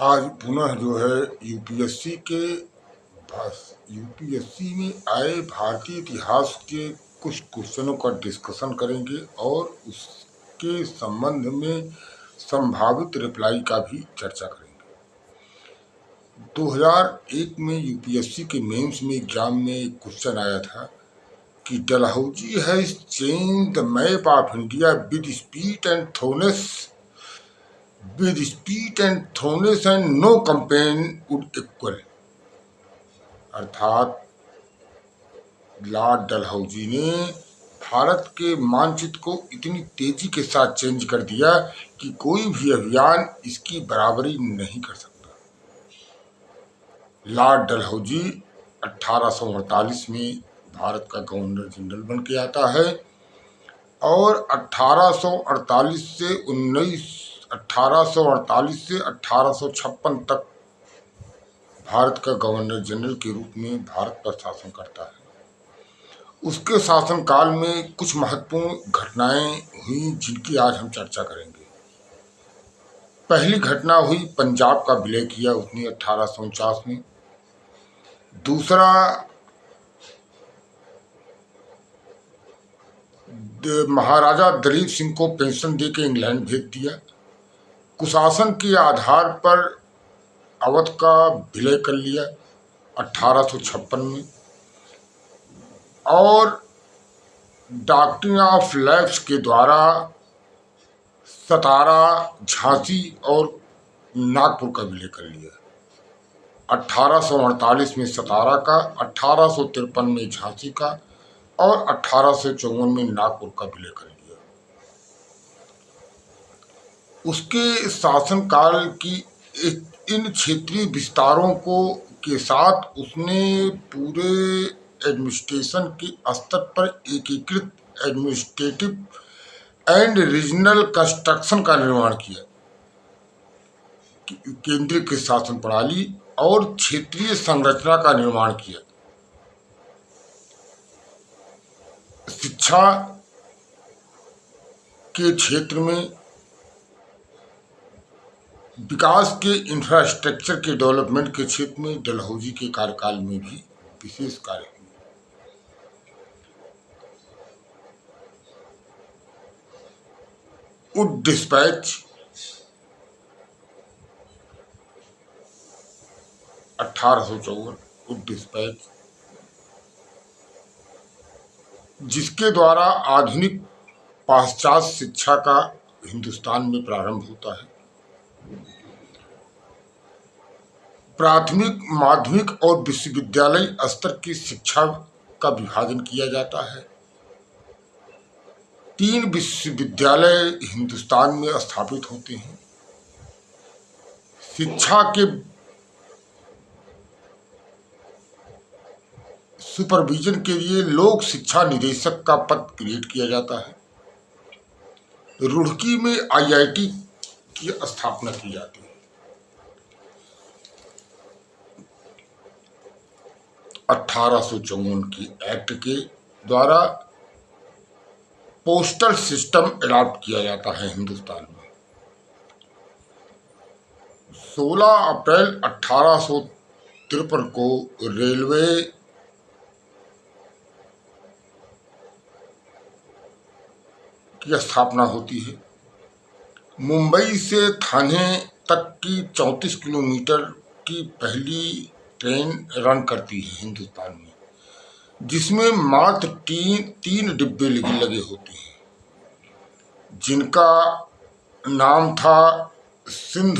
आज पुनः जो है यूपीएससी में आए भारतीय इतिहास के कुछ क्वेश्चनों का डिस्कशन करेंगे और उसके संबंध में संभावित रिप्लाई का भी चर्चा करेंगे। 2001 में यूपीएससी के मेंस में एग्जाम में एक क्वेश्चन आया था कि Dalhousie has change the map of India with speed and thoroughness and no campaign would equal. अर्थात लॉर्ड डलहौजी ने भारत के मानचित्र को इतनी तेजी के साथ चेंज कर दिया कि कोई भी अभियान इसकी बराबरी नहीं कर सकता। लॉर्ड डलहौजी 1848 में भारत का गवर्नर जनरल बन के आता है और 1848 से 1856 तक भारत का गवर्नर जनरल के रूप में भारत पर शासन करता है। उसके शासनकाल में कुछ महत्वपूर्ण घटनाएं हुई जिनकी आज हम चर्चा करेंगे। पहली घटना हुई पंजाब का विलय किया उसने 1849 में। दूसरा महाराजा दलीप सिंह को पेंशन देकर इंग्लैंड भेज दिया। कुशासन के आधार पर अवध का विलय कर लिया 1856 में और डॉक्ट्रिन ऑफ लैप्स के द्वारा सतारा, झांसी और नागपुर का विलय कर लिया। 1848 में सतारा का, 1853 में झांसी का और 1854 में नागपुर का विलय कर लिया। उसके शासनकाल की इन क्षेत्रीय विस्तारों के साथ उसने पूरे एडमिनिस्ट्रेशन के स्तर पर एकीकृत एडमिनिस्ट्रेटिव एंड रीजनल कंस्ट्रक्शन का निर्माण किया। केंद्रीय शासन प्रणाली और क्षेत्रीय संरचना का निर्माण किया। शिक्षा के क्षेत्र में विकास के इंफ्रास्ट्रक्चर के डेवलपमेंट के क्षेत्र में डलहौजी के कार्यकाल में भी विशेष कार्य हुए। वुड डिस्पैच 1854 वुड डिस्पैच जिसके द्वारा आधुनिक पाश्चात्य शिक्षा का हिंदुस्तान में प्रारंभ होता है। प्राथमिक, माध्यमिक और विश्वविद्यालय स्तर की शिक्षा का विभाजन किया जाता है। 3 विश्वविद्यालय हिंदुस्तान में स्थापित होते हैं। शिक्षा के सुपरविजन के लिए लोक शिक्षा निदेशक का पद क्रिएट किया जाता है। रुड़की में आईआईटी की स्थापना की जाती है। 1854 की एक्ट के द्वारा पोस्टल सिस्टम अडॉप्ट किया जाता है हिंदुस्तान में। 16 अप्रैल 1853 को रेलवे की स्थापना होती है। मुंबई से थाने तक की 34 किलोमीटर की पहली ट्रेन रन करती है हिंदुस्तान में, जिसमें मात्र 3 डिब्बे लगे होते हैं जिनका नाम था सिंध,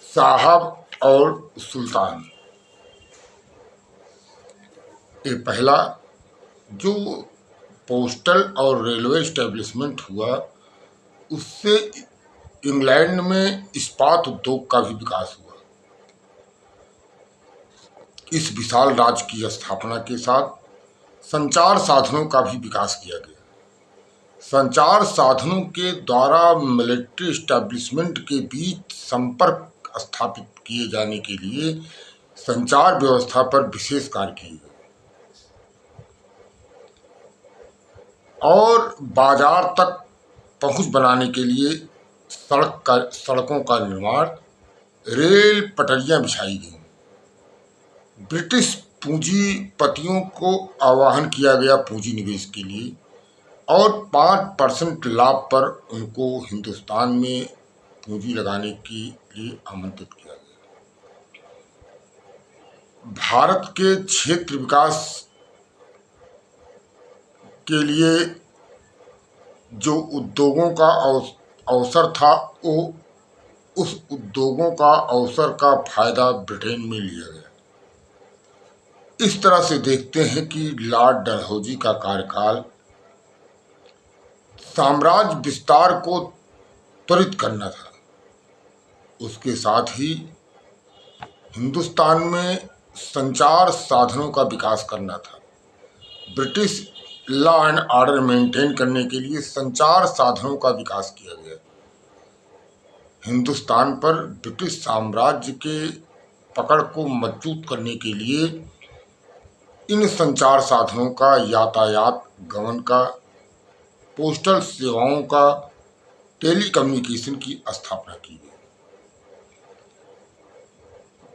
साहब और सुल्तान। ये पहला जो पोस्टल और रेलवे एस्टेब्लिशमेंट हुआ, उससे इंग्लैंड में इस्पात उद्योग का भी विकास हुआ। इस विशाल राज्य की स्थापना के साथ संचार साधनों का भी विकास किया गया। संचार साधनों के द्वारा मिलिट्री एस्टेब्लिशमेंट के बीच संपर्क स्थापित किए जाने के लिए संचार व्यवस्था पर विशेष कार्य किए गए और बाजार तक पहुंच बनाने के लिए सड़कों का निर्माण, रेल पटरियां बिछाई गई। ब्रिटिश पूंजीपतियों को आह्वान किया गया पूंजी निवेश के लिए और 5% लाभ पर उनको हिंदुस्तान में पूंजी लगाने के लिए आमंत्रित किया गया। भारत के क्षेत्र विकास के लिए जो उद्योगों का अवसर था, वो उस उद्योगों का अवसर का फायदा ब्रिटेन में लिया गया। इस तरह से देखते हैं कि लॉर्ड डलहौजी का कार्यकाल साम्राज्य विस्तार को त्वरित करना था, उसके साथ ही हिंदुस्तान में संचार साधनों का विकास करना था। British law and order maintain करने के लिए संचार साधनों का विकास किया गया। हिंदुस्तान पर ब्रिटिश साम्राज्य के पकड़ को मजबूत करने के लिए इन संचार साधनों का, यातायात गमन का, पोस्टल सेवाओं का, टेलीकम्युनिकेशन की स्थापना की गई।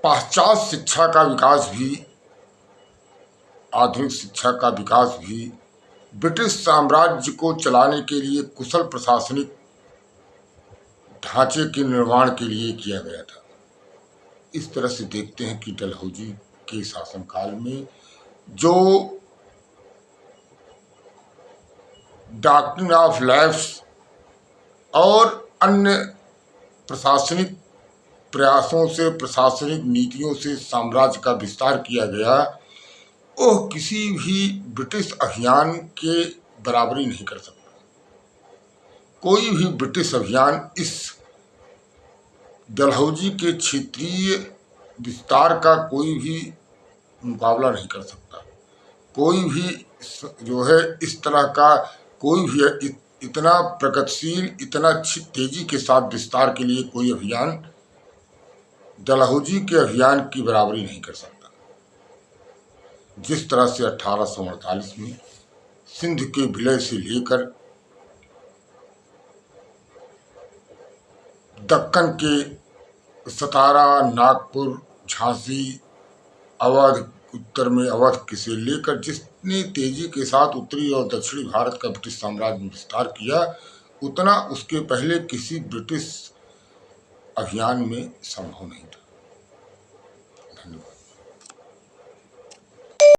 पाश्चात्य शिक्षा का विकास भी, आधुनिक शिक्षा का विकास भी ब्रिटिश साम्राज्य को चलाने के लिए कुशल प्रशासनिक ढांचे के निर्माण के लिए किया गया था। इस तरह से देखते हैं कि डलहौजी के शासनकाल में जो डॉक्ट्रिन ऑफ लैप्स और अन्य प्रशासनिक प्रयासों से, प्रशासनिक नीतियों से साम्राज्य का विस्तार किया गया, वह किसी भी ब्रिटिश अभियान के बराबरी नहीं कर सकता। कोई भी ब्रिटिश अभियान इस डलहौजी के क्षेत्रीय विस्तार का कोई भी मुकाबला नहीं कर सकता। कोई भी जो है इस तरह का कोई भी इतना प्रगतिशील, इतना तेजी के साथ विस्तार के लिए कोई अभियान डलहौजी के अभियान की बराबरी नहीं कर सकता। जिस तरह से 1848 में सिंध के विलय से लेकर दक्कन के सतारा, नागपुर, झांसी, अवध, उत्तर में अवध से लेकर जितनी तेजी के साथ उत्तरी और दक्षिणी भारत का ब्रिटिश साम्राज्य ने विस्तार किया, उतना उसके पहले किसी ब्रिटिश अभियान में संभव नहीं था।